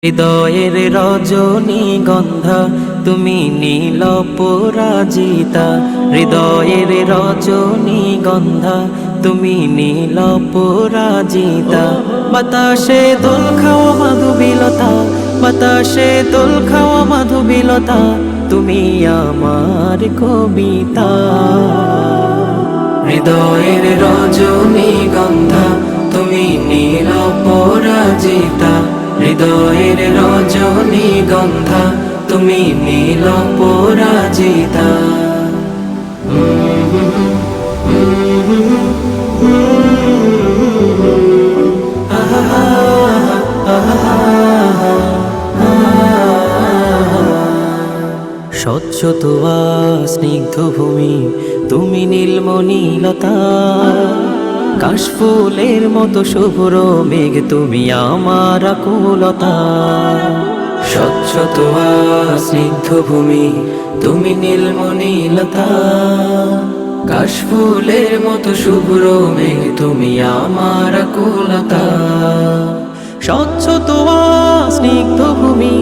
হৃদয়ের রজনীগন্ধা তুমি নীল পরাজিতা। হৃদয়ের রজনীগন্ধা তুমি নীল পরাজিতা। বাতাসে দোল খাওয়া মাধুবিলতা, বাতাসে দোল খাওয়া মাধুবিলতা, তুমি আমার কবিতা। হৃদয়ের রজনীগন্ধা তুমি নীল পরাজিতা। হৃদয়ের রজনীগন্ধা তুমি নীল পরাজিতা। স্বচ্ছ তোয়া স্নিগ্ধ ভূমি তুমি নীলমণিলতা। কাশফুলের মতো শুভ্র মেঘ তুমি আমার আকুলতা। স্বচ্ছ তোয়া স্নিগ্ধ ভূমি তুমি নীলমণিলতা। কাশফুলের মতো শুভ্র মেঘ তুমি আমার আকুলতা। স্বচ্ছ তোয়া স্নিগ্ধ ভূমি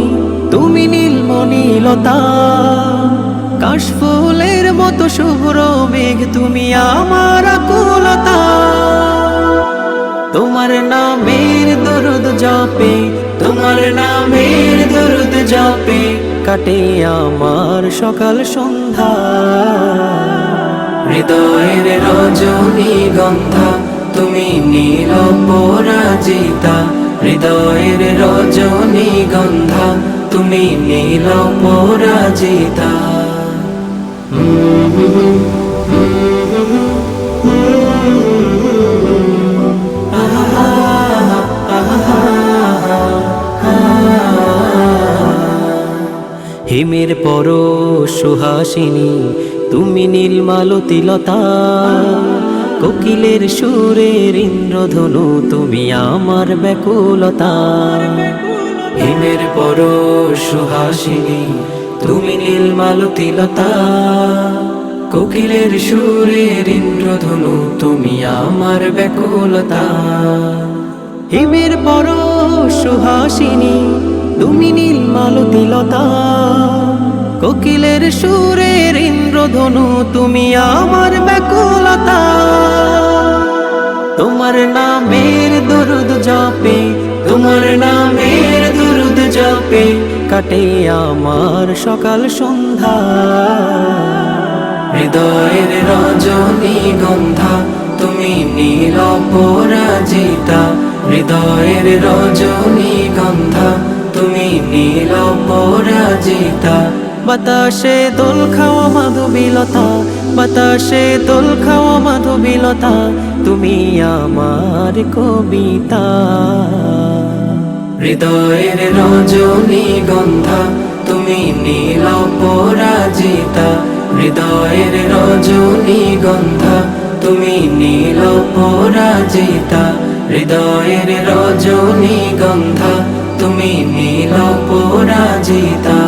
তুমি নীলমণিলতা। কাশফুলের মতো শুভ্র মেঘ তুমি আমার আকুলতা। তোমার নামের দরুদ জপে, তোমার নামের দরুদ জপে কাটে আমার সকাল সন্ধ্যা। হৃদয়ের রজনীগন্ধা তুমি নীল পরাজিতা। হৃদয়ের রজনীগন্ধা তুমি নীল পরাজিতা। হিমের পরশ সুহাসিনী তুমি নীলমালতিলতা। কোকিলের সুরের ইন্দ্রধনু তুমি আমার ব্যাকুলতা। হিমের পরশ সুহাসিনী তুমি নীলমালতিলতা। কোকিলের সুরের ইন্দ্রধনু তুমি আমার ব্যাকুলতা। হিমের পরশ সুহাসিনী তুমি নীলমালতিলতা। কোকিলের সুরের ইন্দ্রধনু তুমি আমার ব্যাকুলতা। তোমার নামের দরুদ জপে, তোমার নামের দরুদ জপে কাটে আমার সকাল সন্ধ্যা। হৃদয়ের রজনীগন্ধা তুমি নীল পরাজিতা। হৃদয়ের রজনীগন্ধা তুমি নীল পরাজিতা। বাতাসে দোল খাওয়া মাধুবিলতা, বাতাসে দোল খাওয়া মাধুবিলতা, তুমি আমার কবিতা। হৃদয়ের রজনীগন্ধা তুমি নীল পরাজিতা। হৃদয়ের রজনীগন্ধা তুমি নীল পরাজিতা। হৃদয়ের রজনীগন্ধা তুমি নীল পরাজিতা।